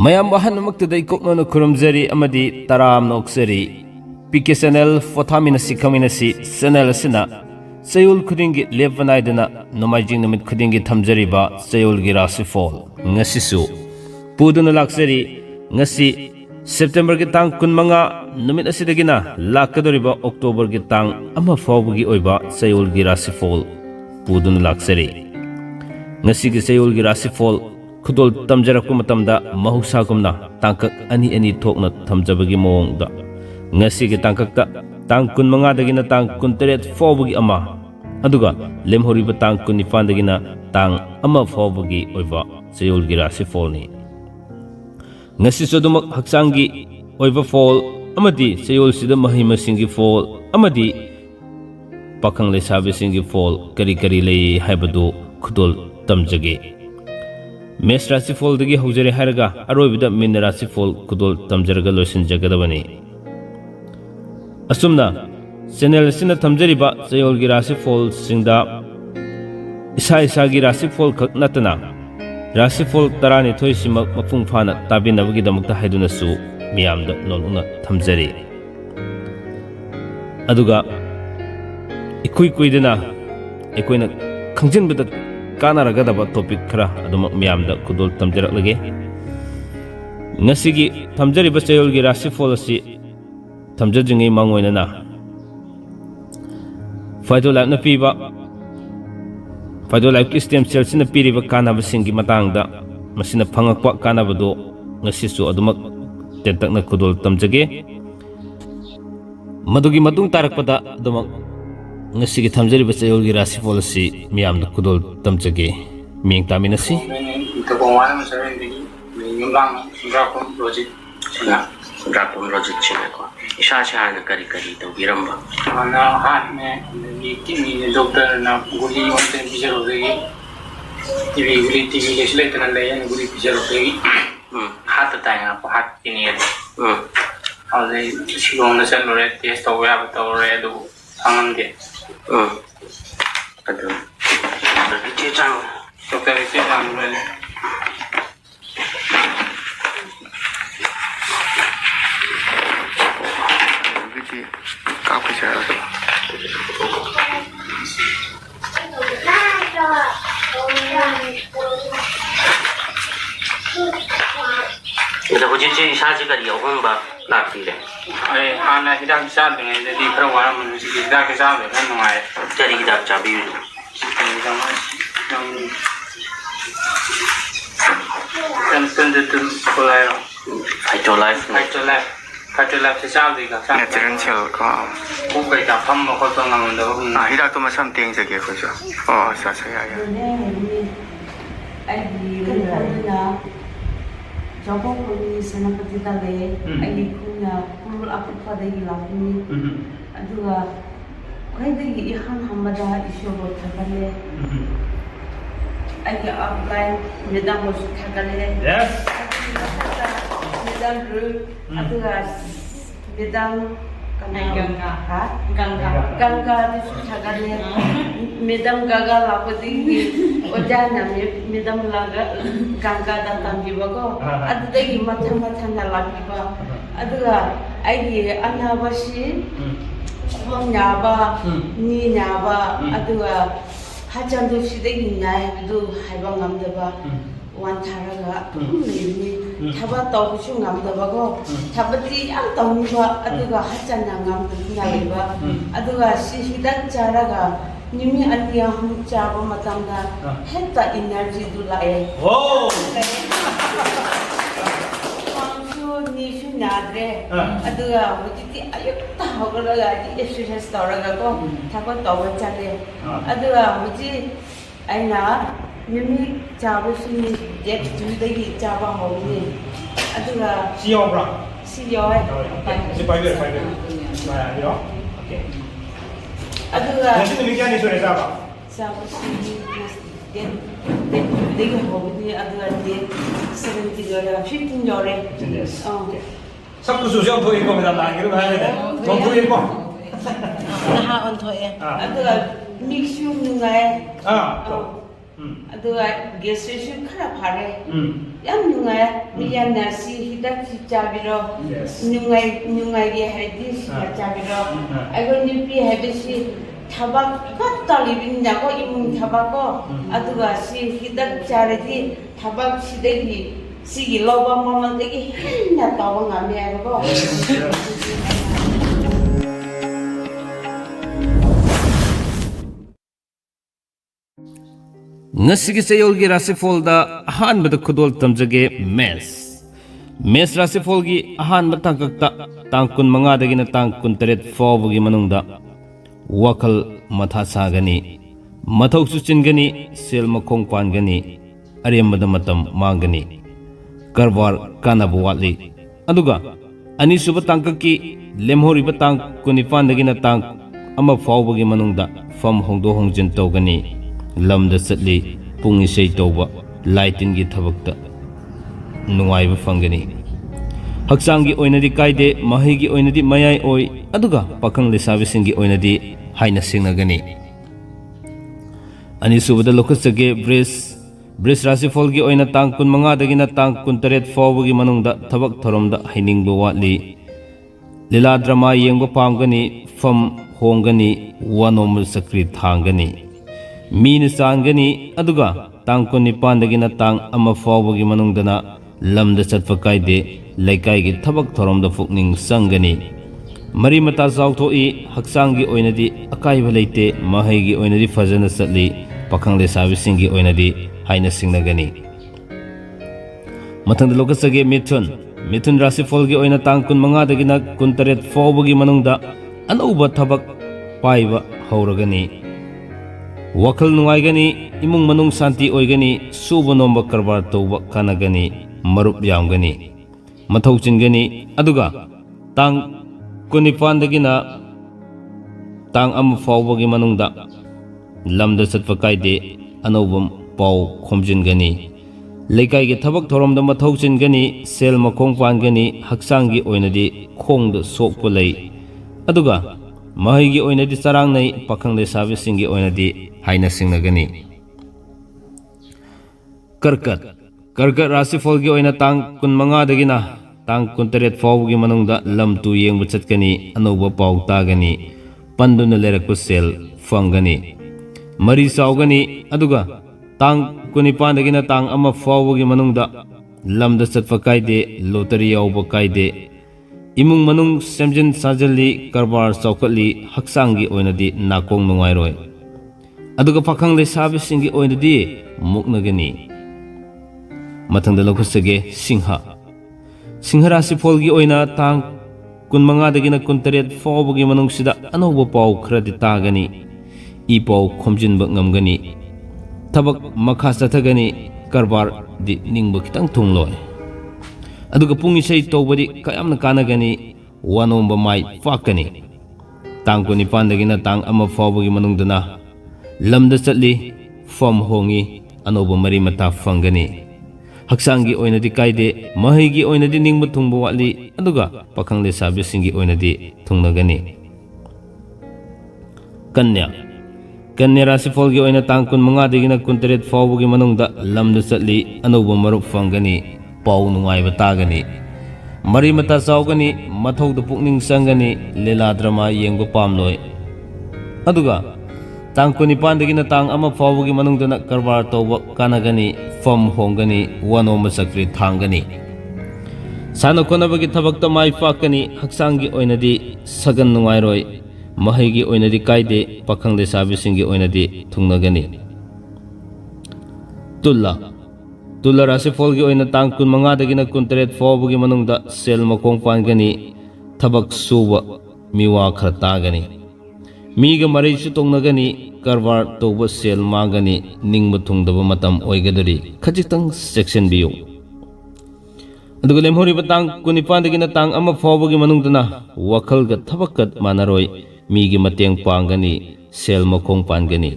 ꯃꯌꯥꯝ ꯑꯍꯟꯃꯛꯇꯗ ꯏꯀꯣꯛꯅꯅ ꯈꯨꯔꯨꯝꯖꯔꯤ ꯑꯃꯗꯤ ꯇꯔꯥꯝꯅ ꯑꯣꯛꯆꯔꯤ ꯄꯤꯀꯦ ꯆꯦꯅꯦꯜ ꯄꯣꯊꯥꯃꯤꯟꯅꯁꯤ ꯈꯪꯃꯤꯟꯅꯁꯤ ꯆꯦꯅꯦꯜ ꯑꯁꯤꯅ ꯆꯌꯣꯜ ꯈꯨꯗꯤꯡꯒꯤ ꯂꯦꯞꯄ ꯅꯥꯏꯗꯅ ꯅꯣꯡꯃꯥꯏꯖꯤꯡ ꯅꯨꯃꯤꯠ ꯈꯨꯗꯤꯡꯒꯤ ꯊꯝꯖꯔꯤꯕ ꯆꯌꯣꯜꯒꯤ ꯔꯥꯁꯤꯐꯣꯜ ꯉꯁꯤꯁꯨ ꯄꯨꯗꯨꯅ ꯂꯥꯛꯆꯔꯤ ꯉꯁꯤ ꯁꯦꯞꯇꯦꯝꯕꯔꯒꯤ ꯇꯥꯡ 15 ꯅꯨꯃꯤꯠ ꯑꯁꯤꯗꯒꯤꯅ ꯂꯥꯛꯀꯗꯧꯔꯤꯕ ꯑꯣꯛꯇꯣꯕꯔꯒꯤ ꯇꯥꯡ 1 ꯐꯥꯎꯕꯒꯤ ꯑꯣꯏꯕ ꯆꯌꯣꯜꯒꯤ ꯔꯥꯁꯤꯐꯣꯜ ꯄꯨꯗꯨꯅ ꯂꯥꯛꯆꯔꯤ ngasi sayul gi rasifol khudol tamjarak matamda mahusagumna tangkak ani thokna thamjabagi mawongda ngasi gi tangkakta tang 15 dagina tang 13 fawbagi ama aduga lemhoriba tang 19 dagina tang ama fawbagi oiba sayul gi rasifol ni ngasi sodumak haksangi oiba fol amadi sayul sida mahima singi fol amadi pakhang lesabe singi fol kari kari lei haibadu khudol tamjage mes rasifol dagi hojare haraga aroibida min rasifol kudol tamjaraga loisin jagadabani asumna channel sina tamjariba sayol gi rasifol singda isa gi rasifol khak natana rasifol tarani thoisimak mapung phana tabinabagi damakta haiduna su miyamda noluna thamjari aduga ikui kuidina ekoina khangjinbada kanaragadaba topic khara adumak miyamda kudol tamjarak lage ngasigi thamjariba chayolgi rasifol asi thamjajingi mangoinana Fido Life na piba Fido Life ki stem cell sina piriba kanaba singi matangda masina phangakwa kanabado ngasisu adumak tentakna kudol tamjage madugi matung tarakpada adumak ngasi thamjariba chayolgi rasifol asi miyamda kudol tamjage miyeng taminasi Kepulauan Masyarakat ini menyumbang Drakom Project Cina. Drakom Project Cina ko. Isa na kari-kari ito biramba. Mana hat में meeting doctor ना गुली वंते बिजर हो गई TV गुली लेसले तना ले यानी गुली बिजर हो गई हाथ ताया को हाथ किनी और ये शिलोंग ने चल रहे टेस्ट हो गया बता रहे दो सांगन के Aduh. Itu cang. डॉक्टर इसे जान रहे Biji kapu cara. Kita biji isa juga dia orang ba laki deh. अरे हाँ ना हिदाक साथ में यदि परवार में हिदाक के साथ में kan नंगाए Jadi kita cabai itu. kan sentuh mulai Fido Life. Fido Life se sabe que kan Natural ko. ku kai ta pham ma ko to ngam do Nah, hidak tu macam tiang saja ko jo. Oh, saya ya. Jabong kuni senapati tale, ayi kuna kurul apa dagi lapuni, aduga kau dagi ihan hamada isu buat thakale, ayi upline medam musuh thakale, medam ru, aduga medam gangga itu thakale, medam gagal apa dagi, ojan medam laga gangga datang juga ko. Adu dagi macam-macam lagi ba. Aduga ayi anabasi, bang nyaba, ni nyaba. Aduga hajan tu si dagi nyai tu haibang ngam deba. Wan tharaga ni thaba tahu si ngam deba ko. Thaba ti ang tahu ni ba. Aduga hajan ngam tu nyai ba. Aduga si hidat caraga. Nimi antia hum chaba matangda heta energy du lae oh so ni shu nadre aduga mujiti ayutta hogalaga di exercise tawraga ko thaba tawa chale aduga muji aina nimi chaba suni dek tu dagi chaba hogni aduga siyo bra siyo si fiber yo okay aduga nasi demikian ni sore saba chaba suni degi hogni aduga de 17 jore 15 jore yes okay sabtu susiang thoi ko medam na ngiru hai ne thong thoi ko naha on thoe aduga mix yung nungai ꯑꯗꯨꯒ ꯒꯦꯁꯇ꯭ꯔꯤꯛꯁꯨ ꯈꯔ ꯐꯔꯦ ꯌꯥꯝ ꯅꯨꯡꯉꯥꯏ ꯃꯤꯌꯥꯝꯅ ꯁꯤ ꯍꯤꯗꯥꯛꯁꯤ ꯆꯥꯕꯤꯔꯣ ꯅꯨꯡꯉꯥꯏꯒꯦ ꯍꯥꯏꯗꯤ ꯁꯤꯒ ꯆꯥꯕꯤꯔꯣ ꯑꯩꯈꯣꯏ ꯅꯨꯄꯤ ꯍꯥꯏꯕꯁꯤ ꯊꯕꯛ ꯈꯛꯇ ꯂꯩꯕꯅꯤꯅꯀꯣ 이문ꯊꯕꯛꯀꯣ ꯑꯗꯨꯒ ꯁꯤ ꯍꯤꯗꯥꯛ ꯆꯥꯔꯗꯤ ꯊꯕꯛꯁꯤꯗꯒꯤ 시기 러버만 되게 힘나 따봉 안 해고 ngasi sayol gi rasifol da ahan bada khudol tamjage mes rasifol gi ahan batangkakta tangkun manga dagina tangkun teret fawgi manungda wakal matha sagani mathau su chingani sel makhong pangani arembada matam mangani karbar kanabu watli aduga ani suba tangkaki lemhori batang kunipan dagina tang ama fawgi manungda fam hongdo hongjin tawgani lamda satli pung isay tawba laitin gi thabakta nungaiba fangani haksangi oinadi kaide mahigi oinadi mayai oi aduga pakhang lesabisingi oinadi haina singnagani ani subada lokasage bris rasifol gi oina tang kun manga dagina tang kun taret fawgi manungda thabak thoromda hainingba watli lila drama yengba pamgani fam hongani wanomul sakri thangani मीन सांगनी अदुगा तांग को निपान तांग अमा फावगी मनुंगदना लमद चटफ कायदे लेकाई की थबक theorem the फुकनिंग संगनी मरी मता जावथोई हक्सांगी ओइनदी अकाइब लेते महैगी ओइनदी फजन सतली पखंग ले साबिसिंगी ओइनदी हाइना सिंगनगनी मथंग लोकसगे मिथुन राशि फलगी ओइना तांग कुन मंगा दगिना कुन तरेत फावगी मनुंगदा अनौबा थबक पाइबा हौरगनी wakal nuwaigani imung manung santi oigani suba nomba karbar tawba kanagani marup yamgani mathau chingani aduga tang kunipan dagina tang am fawbagi manungda lamda satfa kaide anobam paw khomjingani lekai ge thabak thoromda mathau chingani sel makhong pangani haksangi oinadi khongda sokpulai aduga mahigi oinadi sarang nei pakhang le sabisingi oinadi haina singnagani karkat rasi folgi oina tang kun manga dagina tang kun teret fawgi manungda lam tu yeng buchatkani anoba paw tagani panduna lerak sel fangani mari saugani aduga tang kunipan dagina tang ama fawgi manungda lamda satfa kaide lottery yawba kaide imung manung semjin sajali karbar saukali haksangi oinadi nakong nungairoi aduga pakhang le sabisingi oinadi muknagani mathangda lokusage singha rasi folgi oina tang kun manga dagina kun taret fawbagi manung sida anoba paw khradi tagani I paw khomjin ba ngamgani tabak makha sathagani karbar di ningba kitang thungloi aduga pungi sei tawbadi kayamna kanagani wanomba mai fakani tang ko nipan dagina tang ama fawbagi manungdana lamda chatli fam hongi anoba mari mata fangani haksangi oinadi kaide mahigi oinadi ningba thungba watli aduga pakhang le sabisingi oinadi thungnagani kanya rasi folgi oina tang kun manga dagina kun teret fawbagi manungda lamda chatli anoba marup fangani paw nungai batagani mari mata saugani mathau da pukning sangani lela drama yengba pamloi aduga tang kunipan dagina tang ama fawgi manungdana karbar tawba kanagani fam hongani wanoma sakri thangani sana konabagi thabakta mai fakani haksangi oinadi sagan nungairoi mahigi oinadi kaide pakhang le sabisingi oinadi thungnagani tulla rasi folgi oina tang kun manga dagina kun teret fawgi manungda sel makong pangani thabak suba miwa khatagani miga mari su tongnagani karbar tawba sel mangani ningba thungdaba matam oigadari khajitang section biu aduga lemhori batang kunipan dagina tang ama fawbagi manungdana wakal ga thabakat manaroi migi mateng pangani sel makong pangani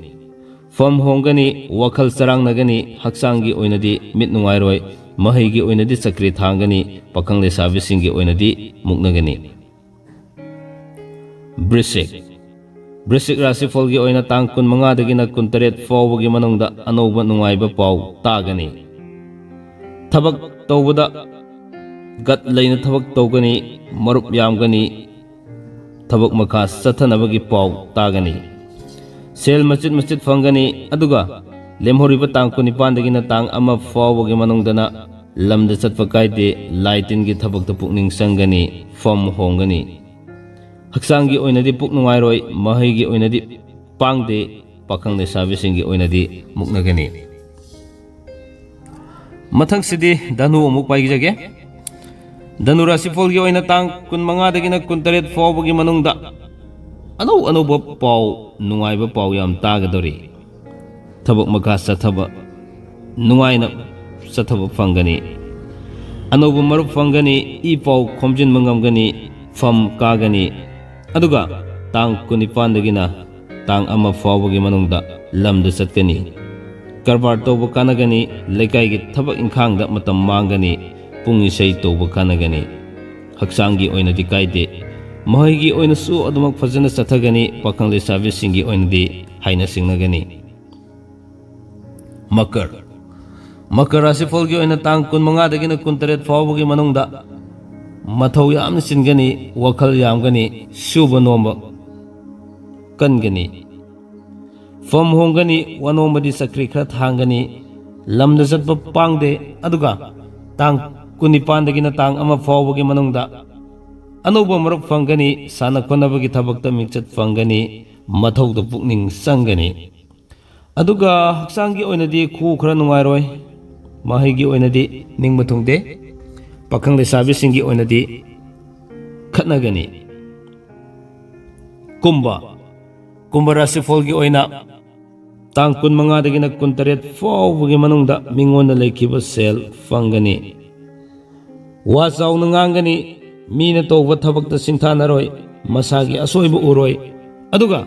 fam hongani wakal sarang nagani haksangi oinadi mit nungairoi mahigi oinadi sakri thangani pakhang le sabisingi oinadi muknagani Brisik Rasifol gi oina tang kun manga dagina kun teret fawgi manungda anouba nungaiba paw tagani. Thabak tawbada gat leina thabak tawgani marup yamgani thabak makha sathanabagi paw tagani. Sel masjid fangani aduga lemhoriba tang kun nipan dagina tang ama fawgi manungdana lamda chatpa kaide laitin gi thabak ta pukning sangani fam hongani. Haksangi oinadi puk nungairoi mahaigi oinadi pangde pakhang lesabisingi oinadi muknagani. Mathang sidi danu amuk paigijage. Danu Rasifol gi oina tang kun manga dagina kun taret fawbagi manungda ano ba paw nungaiba paw yam tagadori. Thabak makha sathaba nungaina sathaba fangani. Anoba marup fangani I paw khomjin mangamgani fam kagani. Aduga tang kunipan dagina tang ama fawbagi manungda lamda satkani. Karbar tawba kanagani laikai gi thabak inkhangda matam mangani pung isai tawba kanagani. Haksangi oina di kaide mahaigi oina su adumak fajana sathagani pakhang lesabisingi oina di haina singnagani. Makar Rasifol gi oina tang kun manga dagina kun taret fawbagi manungda mathau yamna singani wakhal yamgani suba nomba kangani fam hongani wanombadi sakri khra thangani lamda zatpa pangde aduga tang kunipan dagina tang ama fawbagi manungda anoba marup fangani sana khonabagi thabakta mingchat fangani mathau da pukning sangani. Aduga haksangi oinadi khu khra nungairoi mahaigi oinadi ningma thungde pakhang lesabisingi oinadi khatnagani. Kumba Rasifol gi oina tang kun manga dagina kun taret fawbagi manungda mingona laikiba sel fangani. Wa chawna ngangani mina tawba thabakta sinthanaroi masagi asoiba uroi. Aduga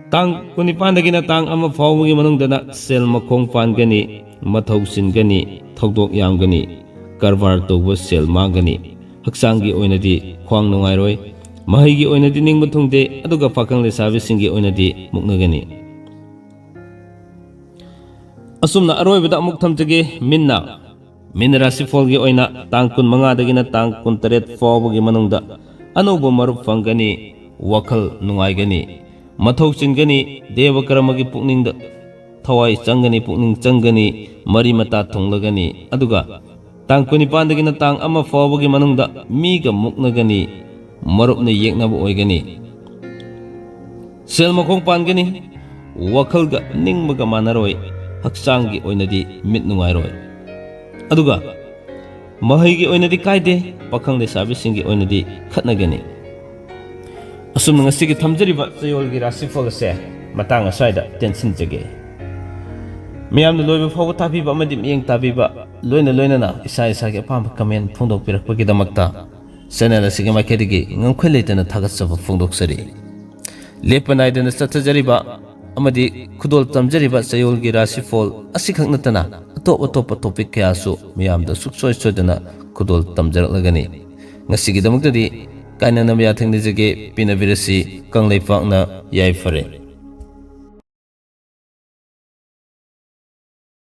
tang kunipan dagina tang ama fawbagi manungdana sel makhong pangani mathau singani thokdok yamgani. Karbar tawba sel mangani. Haksangi oinadi khwang nungairoi mahaigi oinadi ningba thungde aduga pakhang lesabisingi oinadi muknagani. Asumna aroibada amuk thamjage minna Rasifol gi oina tang kun manga dagina tang kun taret fawbagi manungda anoba marup fangani wakhal nungaigani mathau chingani deva karamagi pukningda thawai changani pukning changani mari mata thunglagani. Aduga tang kunipan dagina tang ama fawbagi manungda miga muknagani marupna yeknaba oigani. Sel makhong pangani wakhalga ningmaga manaroi haksangi oinadi mit nungairoi. Aduga mahaigi oinadi kaide pakhang lesabisingi oinadi khatnagani. Asumna ngasigi thamjariba chayolgi Rasifol ase matang aswaida tension jage. Miyamna loiba fawba tabiba amadi miyeng tabiba loina isa gi apamba comment phongdokpirakpagidamakta channel asigi makhedigi ngangkhoi leitana thagatsaba phongdoksari. Lepanaidana chathajariba amadi khudol tamjariba chayolgi Rasifol asikhak natana atop topic kaya su miyamda suksoi soidana khudol tamjaraklagani. Ngasigidamaktadi kainana miya thengnijage pinabirasi kangleipakna yaifare.